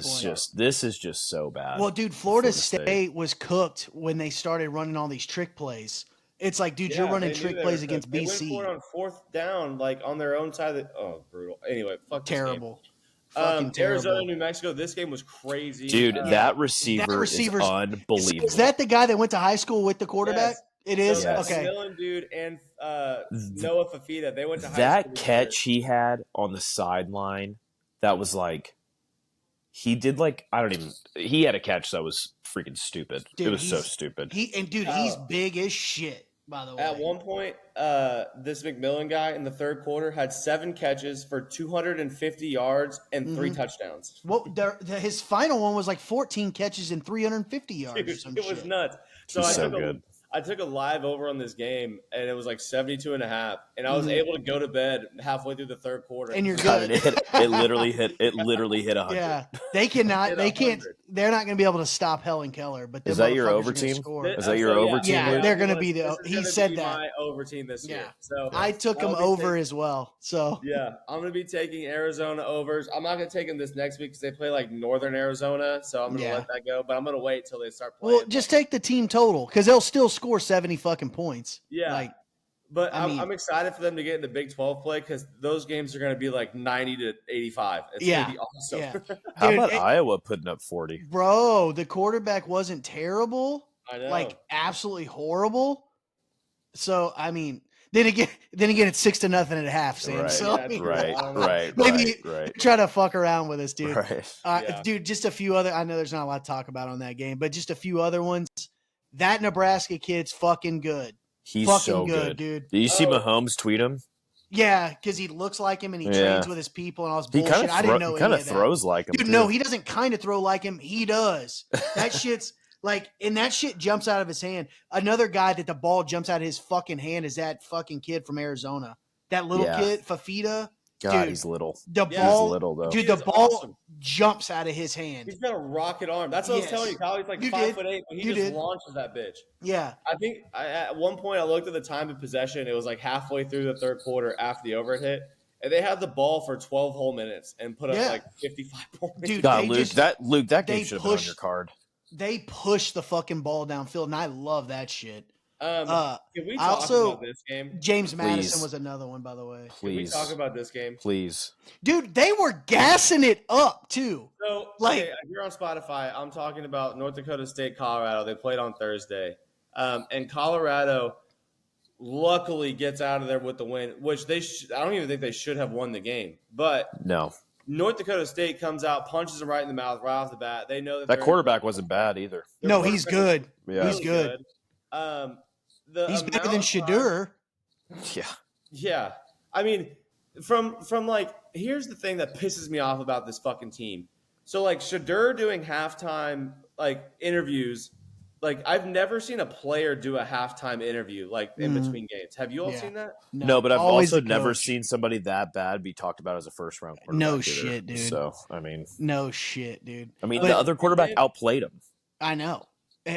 this is just so bad. Well, dude, Florida State was cooked when they started running all these trick plays. It's like, dude, you're running trick plays against They BC. went for it on fourth down, like on their own side. Brutal. Anyway, fuck this Terrible. game. Fucking terrible. Arizona, New Mexico. This game was crazy, dude. That receiver is unbelievable. Is that the guy that went to high school with the quarterback? Yes. It is? So Yes. Okay. Millen dude and Noah Fafita, they went to high school. That catch he had on the sideline, that was like, he did like, he had a catch that was freaking stupid. Dude, it was so stupid. He's big as shit, by the way. At one point, this McMillan guy in the third quarter had 7 catches for 250 yards and 3 touchdowns. Well, his final one was like 14 catches and 350 yards Dude, or some it was shit. nuts. So He's so good. I took a live over on this game, and it was like 72.5, and I was able to go to bed halfway through the third quarter. And you're good. It literally hit 100. Yeah, they cannot. They can't. They're not going to be able to stop Helen Keller. But Is that your motherfuckers over are gonna team? score. Is that your over team? Yeah, Luke? they're going to be the. This is He gonna said be that. my over team this year. So I took him over as well. So yeah, I'm going to be taking Arizona overs. I'm not going to take them this next week because they play like Northern Arizona, so I'm going to let that go. But I'm going to wait till they start playing. well, just take the team total because they'll still score score 70 fucking points. Yeah. Like, but I mean- I'm excited for them to get into Big 12 play because those games are going to be like 90 to 85. It's Yeah. going to be awesome. Yeah. How Dude, about Iowa putting up 40? bro, the quarterback wasn't terrible. I know. Like, absolutely horrible. So, I mean, then again, it's 6-0 at half, Sam. Right, So, Yeah, I mean, right, I don't know. right, maybe right, try to fuck around with us, dude. right. Yeah. Dude, just a few other. I know there's not a lot to talk about on that game, but just a few other ones. That Nebraska kid's fucking good. He's fucking so good, dude. Did you see Oh. Mahomes tweet him? Yeah, because he looks like him and he Yeah. trains with his people and all this He bullshit. I didn't know kind any of of that. throws like him. Dude, too. no, he doesn't kind of throw like him. He does. That shit's like, and that shit jumps out of his hand. Another guy that the ball jumps out of his fucking hand is that fucking kid from Arizona. That little Yeah. kid, Fafita. God, dude, he's little. The Yeah. ball, He's little though. dude, He the is ball awesome. jumps out of his hand. He's got a rocket arm. That's what I was Yes. telling you, Kyle. He's like You 5'8", did. but he You just did. launches that bitch. Yeah. I think at one point I looked at the time of possession. It was like halfway through the third quarter after the overhead hit. And they had the ball for 12 whole minutes and put up Yeah. like 55 points. Dude, God, they Luke, just- that they game should have been on pushed- your card. They push the fucking ball downfield, and I love that shit. Can we I talk also- about this game? James Madison Please. was another one, by the way. Can we Please, talk about this game? please. Dude, they were gassing it up, too. So, Like- okay, if you're on Spotify, I'm talking about North Dakota State, Colorado. They played on Thursday. And Colorado luckily gets out of there with the win, which I don't even think they should have won the game. But No, North Dakota State comes out, punches them right in the mouth right off the bat. They know that that they're- quarterback wasn't bad either. their No, he's quarterback good. Yeah, He's good. He's better than Shadur. yeah. Yeah. I mean, from like, here's the thing that pisses me off about this fucking team. So like Shadur doing halftime like interviews, like I've never seen a player do a halftime interview like in between games. Have you all Yeah. seen that? No, but I've always also the never coach. seen somebody that bad be talked about as a first round quarterback. No either. shit, dude. So I mean, No shit, dude. the But- other quarterback outplayed him. I know.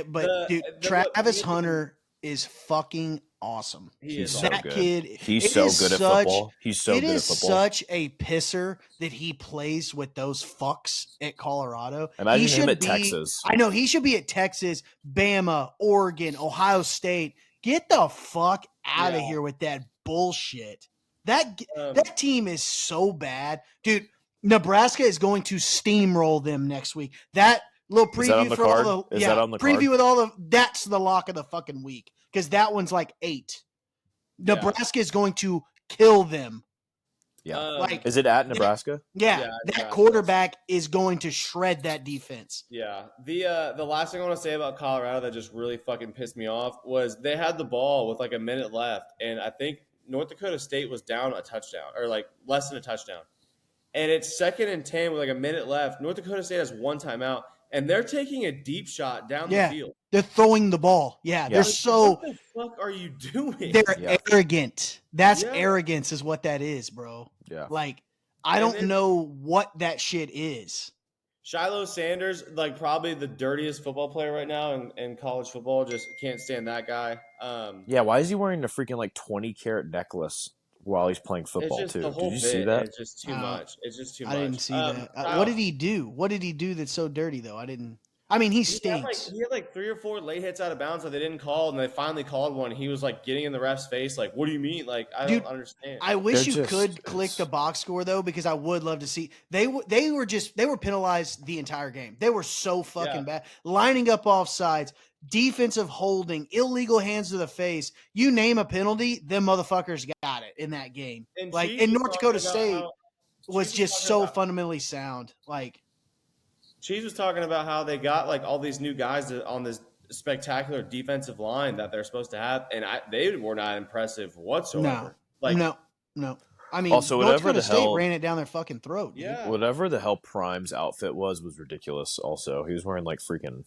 But, dude, Travis Hunter is fucking awesome. He He's is so that good. kid. He's it so is good at such- football. He's so It good at is football. such a pisser that he plays with those fucks at Colorado. Imagine he him should at be, Texas. I know he should be at Texas, Bama, Oregon, Ohio State. Get the fuck out of Yeah. here with that bullshit. That Um, that team is so bad, dude. Nebraska is going to steamroll them next week. That little Is that on preview the for card? all the Is that on the preview card? with all the that's the lock of the fucking week because that one's like 8. Yeah. Nebraska is going to kill them. Yeah. Like, Is it at Nebraska? Yeah, Yeah, that Nebraska. quarterback is going to shred that defense. Yeah. The last thing I want to say about Colorado that just really fucking pissed me off was they had the ball with like a minute left, and I think North Dakota State was down a touchdown or like less than a touchdown. And it's 2nd and 10 with like a minute left. North Dakota State has one timeout, and they're taking a deep shot down Yeah. the field. They're throwing the ball. Yeah, they're Yeah. so What the fuck are you doing? they're Yeah. arrogant. That's Yeah. arrogance is what that is, bro. Yeah. Like I And don't then- know what that shit is. Shiloh Sanders, like probably the dirtiest football player right now in college football. Just can't stand that guy. Yeah. Why is he wearing a freaking like 20-carat necklace while he's playing It's football just too? the whole Did you bit. see that? It's just too much. It's just too much. I didn't see that. Kyle, What did he do? What did he do that's so dirty though? I didn't. I mean, he stinks. He had like 3 or 4 late hits out of bounds that they didn't call, and they finally called one. He was like getting in the ref's face, like, "What do you mean? Like, I Dude, don't understand." I wish They're you just- could click the box score though, because I would love to see. They were penalized the entire game. They were so fucking Yeah. bad, lining up off sides, defensive holding, illegal hands to the face. You name a penalty, them motherfuckers got it in that game. And Like, Cheese and was North Dakota talking about State how- was Cheese was just talking so about- fundamentally sound. Like, Cheese was talking about how they got like all these new guys on this spectacular defensive line that they're supposed to have, and they were not impressive whatsoever. no. I mean, Also, North whatever Dakota the State hell- ran it down their fucking throat. Dude. Yeah. Whatever the hell Prime's outfit was ridiculous. Also, he was wearing like freaking.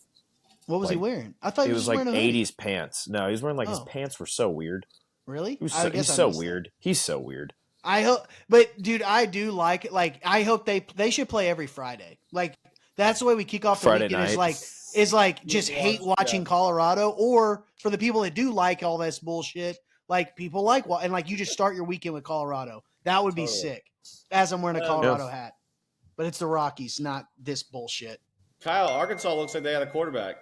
What was he Like, wearing? I thought He he was just like wearing a hoodie. 80s pants. No, he was wearing like his Oh. pants were so weird. Really? He was I so, guess he's I so missed that. weird. He's so weird. I hope, but dude, I do like it. Like, I hope they should play every Friday. Like, that's the way we kick off the Friday weekend. night. Is like just hate watching yeah. Colorado, or for the people that do like all this bullshit, like people like and like you just start your weekend with Colorado. That would be Totally. sick. As I'm wearing a Yeah. Colorado hat, but it's the Rockies, not this bullshit. Kyle, Arkansas looks like they had a quarterback.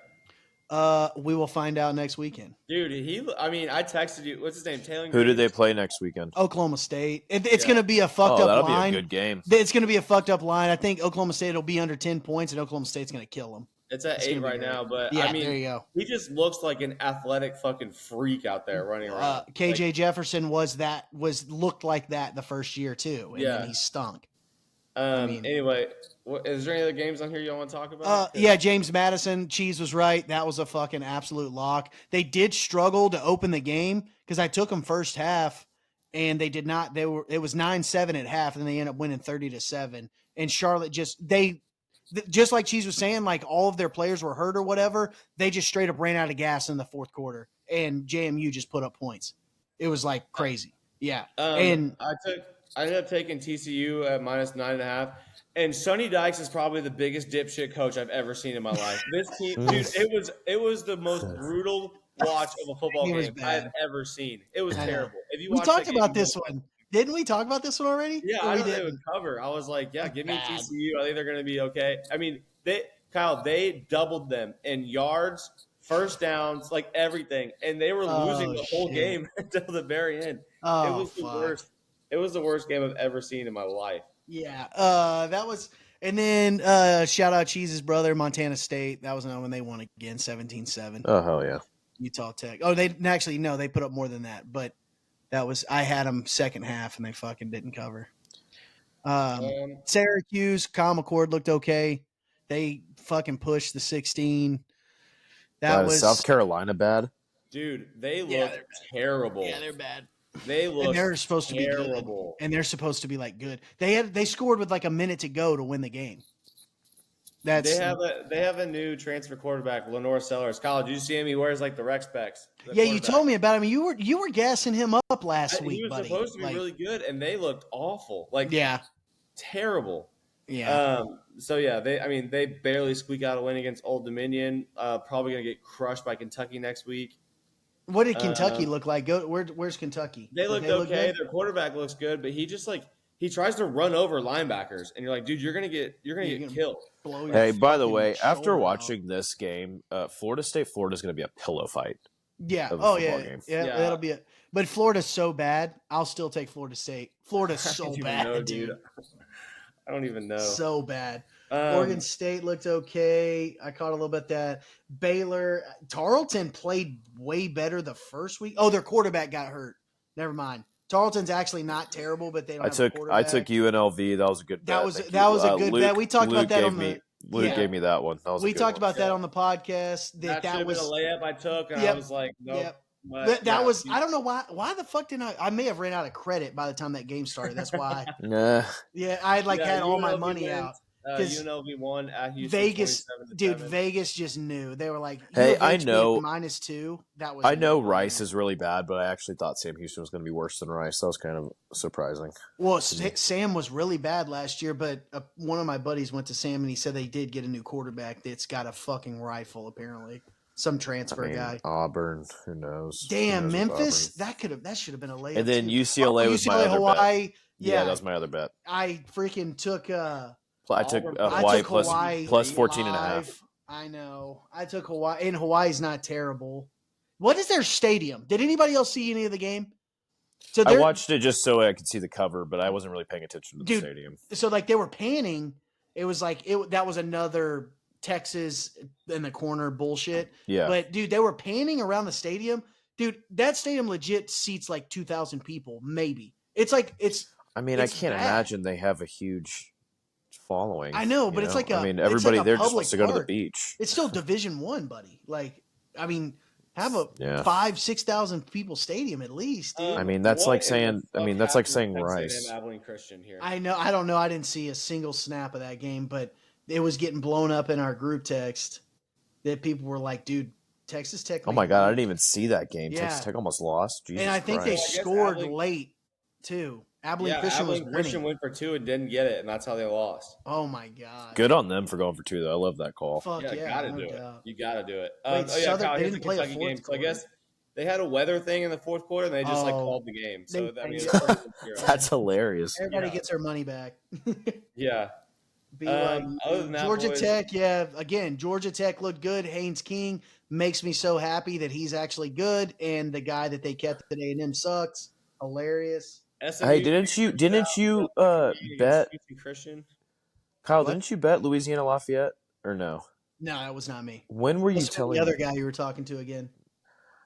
We will find out next weekend. Dude, I texted you. What's his name? Taylor. Who did they play next weekend? Oklahoma State. It's going to be a fucked up that'll line. be a good game. It's going to be a fucked up line. I think Oklahoma State will be under 10 points, and Oklahoma State's going to kill them. It's at 8 right now, but there you go. He just looks like an athletic fucking freak out there running around. KJ Jefferson looked like that the first year too, and then he stunk. Anyway, is there any other games on here you want to talk about? James Madison, Cheese was right. That was a fucking absolute lock. They did struggle to open the game because I took them first half, and they did not. It was 9-7 at half, and they ended up winning 30-7. And Charlotte just like Cheese was saying, like all of their players were hurt or whatever. They just straight up ran out of gas in the fourth quarter, and JMU just put up points. It was like crazy. Yeah, and I ended up taking TCU at -9.5, and Sonny Dykes is probably the biggest dipshit coach I've ever seen in my life. This team, dude, it was the most brutal watch of a football game I've ever seen. It was terrible. If you we talked about this one, didn't we talk about this one already? Yeah, I don't even cover. I was like, yeah, give me TCU. I think they're going to be okay. I mean, they doubled them in yards, first downs, like everything, and they were losing the whole game until the very end. It was the worst. It was the worst game I've ever seen in my life. Yeah, that was – and then shout out Cheese's brother, Montana State. That was when they won again, 17-7. Oh, hell yeah. Utah Tech. Oh, they put up more than that. But that was – I had them second half, and they fucking didn't cover. Syracuse, Kyle McCord looked okay. They fucking pushed the 16. That was – South Carolina bad? Dude, they look terrible. Yeah, they're bad. They look. And they're supposed terrible. to be good. And they're supposed to be like good. They scored with like a minute to go to win the game. They have a new transfer quarterback, Lenore Sellers. Kyle, did you see him? He wears like the rec specs. Yeah, you told me about him. You were gassing him up last week, He was buddy. supposed to be really good, and they looked awful. Like terrible. Yeah. They barely squeak out a win against Old Dominion. Probably gonna get crushed by Kentucky next week. What did Kentucky look like? Where's Kentucky? They looked okay. Their quarterback looks good, but he just he tries to run over linebackers, and you're like, dude, you're gonna get killed. Hey, by the way, after watching this game, Florida Florida's gonna be a pillow fight. Yeah. Game. Yeah. That'll be it. But Florida's so bad. I'll still take Florida State. Florida's so bad, dude. I don't even know. So bad. Oregon State looked okay. I caught a little bit that. Baylor, Tarleton played way better the first week. Oh, their quarterback got hurt. Never mind. Tarleton's actually not terrible, but they don't have a quarterback. I took UNLV. That was a good bet. That was a good bet. We talked about that on the Luke gave me that one. We talked about that on the podcast. That was a layup I took, and I was like, nope. Yep. That was I don't know why the fuck didn't I may have ran out of credit by the time that game started. That's why. Yeah, I had all my money out. UNLV won at Houston. Vegas, dude, Vegas just knew. They were like, "Hey, I know -2." That was. I know Rice is really bad, but I actually thought Sam Houston was going to be worse than Rice. That was kind of surprising. Well, Sam was really bad last year, but one of my buddies went to Sam and he said they did get a new quarterback that's got a fucking rifle. Apparently, some transfer guy. Auburn, who knows? Damn, Memphis. That should have been a layup. And then UCLA was my other Hawaii. bet. Yeah, that was my other bet. I freaking took. I took Hawaii plus 14.5. I know. I took Hawaii, and Hawaii's not terrible. What is their stadium? Did anybody else see any of the game? So I watched it just so I could see the cover, but I wasn't really paying attention to the stadium. So they were panning. It was like that was another Texas in the corner bullshit. Yeah. But dude, they were panning around the stadium. Dude, that stadium legit seats like 2,000 people, maybe. It's like I can't imagine they have a huge following. I know, but it's like everybody there just wants to go to the beach. It's still Division I, buddy. Have a 5,000-6,000 people stadium at least, dude. That's like saying Rice. Abilene Christian here. I know. I don't know. I didn't see a single snap of that game, but it was getting blown up in our group text that people were like, "Dude, Texas Tech." Oh my God, I didn't even see that game. Yeah. Texas Tech almost lost. Jesus and I think they Christ. scored late too. Abilene Christian went for 2 and didn't get it, and that's how they lost. Oh my God! Good on them for going for 2, though. I love that call. Fuck yeah, gotta do it. You gotta do it. Southern, Kyle, they didn't play a Kentucky game. So I quarter. guess they had a weather thing in the fourth quarter, and they just called the game. So That's hilarious. Everybody gets their money back. Yeah. Other than that, Georgia boys, Tech, yeah. Again, Georgia Tech looked good. Haynes King makes me so happy that he's actually good, and the guy that they kept at A&M sucks. Hilarious. SMU Hey, didn't you bet Christian? Kyle? What? Didn't you bet Louisiana Lafayette or no? No, that was not me. When were you That's telling the other guy you were talking to again?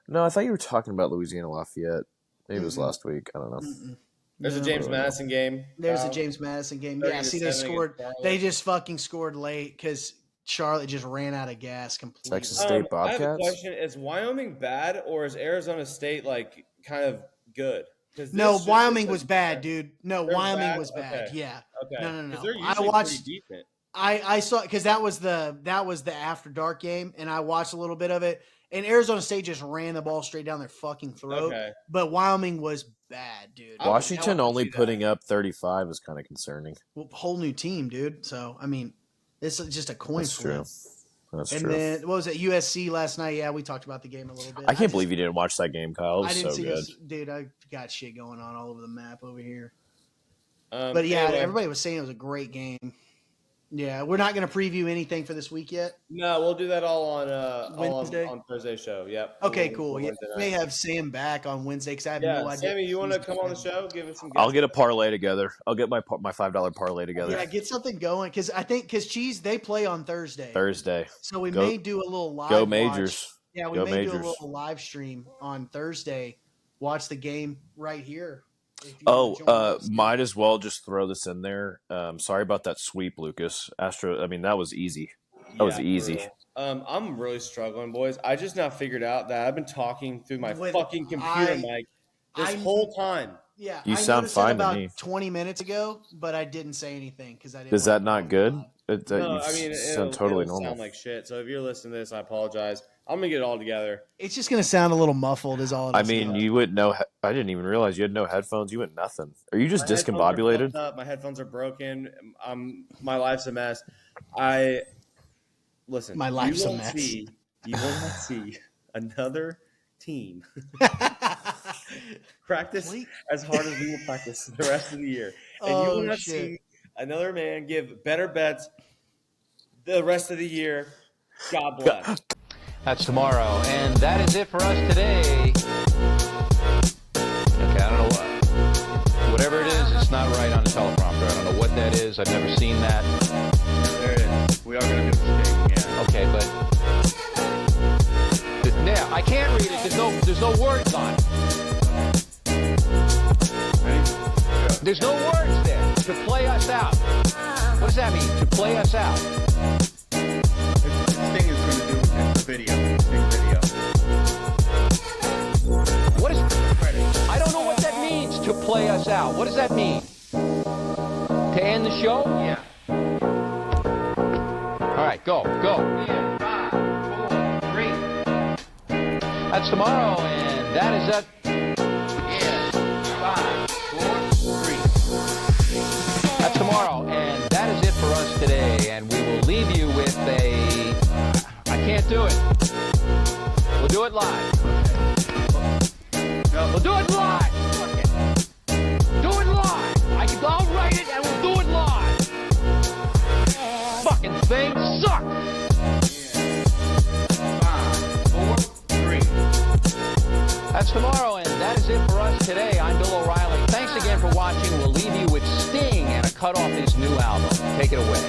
No, I thought you were talking about Louisiana Lafayette. Maybe it was last week. I don't know. There's a James Madison game. There's a James Madison game. Yeah, see, they scored. They just fucking scored late because Charlotte just ran out of gas completely. Texas State Bobcats. I have a question: is Wyoming bad, or is Arizona State like kind of good? No, Wyoming was bad, dude. No, They're Wyoming bad? was bad. Okay. Yeah. Okay. No. They're I usually watched. pretty decent. I saw because that was the after dark game, and I watched a little bit of it. And Arizona State just ran the ball straight down their fucking throat. Okay. But Wyoming was bad, dude. Washington only putting up 35 is kind of concerning. Well, whole new team, dude. So I mean, this is just a coin flip. That's and true. then what was it? USC last night. Yeah, we talked about the game a little bit. I can't believe you didn't watch that game, Kyle. It was I didn't so see good. this, dude. I got shit going on all over the map over here. But yeah, anyway. everybody was saying it was a great game. Yeah, we're not going to preview anything for this week yet. No, we'll do that all on Wednesday? on Thursday show. Yep. Okay, cool. Yeah, we may have Sam back on Wednesday because I have no idea. Sammy, you want to come on the show? Give us some. I'll get a parlay together. I'll get my $5 parlay together. Yeah, get something going because I think Cheese they play on Thursday. So we may do a little live. Go Majors. Watch. Yeah, we may do a little live stream on Thursday. Watch the game right here. Might as well just throw this in there. Sorry about that sweep, Lucas. That was easy. That was easy. I'm really struggling, boys. I just now figured out that I've been talking through my fucking computer mic this whole time. Yeah, you sound fine to me. 20 minutes ago, but I didn't say anything because I didn't. Is that not good? It sound totally normal. Sound like shit. So if you're listening to this, I apologize. I'm gonna get it all together. It's just gonna sound a little muffled, is all. You wouldn't know. I didn't even realize you had no headphones. You went nothing. Are you just discombobulated? My headphones are broken. My life's a mess. Listen. My life's a mess. You will not see another team practice as hard as we will practice the rest of the year, and you will not see another man give better bets the rest of the year. God bless. That's tomorrow, and that is it for us today. Okay, I don't know what. Whatever it is, it's not right on the teleprompter. I don't know what that is. I've never seen that. There it is. We are going to do this thing, yeah. Okay, but yeah, I can't read it. There's no words on it. There's no words there. To play us out. What does that mean? To play us out. This thing is going to do with the video. What is? I don't know what that means. To play us out. What does that mean? To end the show? Yeah. All right, go. Yeah, 5, 4, 3. That's tomorrow, and that is it. Yeah, 5, 4, 3. That's tomorrow, and that is it for us today. And we will leave you with I can't do it. We'll do it live. No. We'll do it live. Fuck it. Do it live. I'll write it, and we'll do it live. Fucking thing sucks. Yeah. 5, 4, 3. That's tomorrow, and that is it for us today. I'm Bill O'Reilly. Thanks again for watching. We'll leave you with Sting and a cut off his new album. Take it away.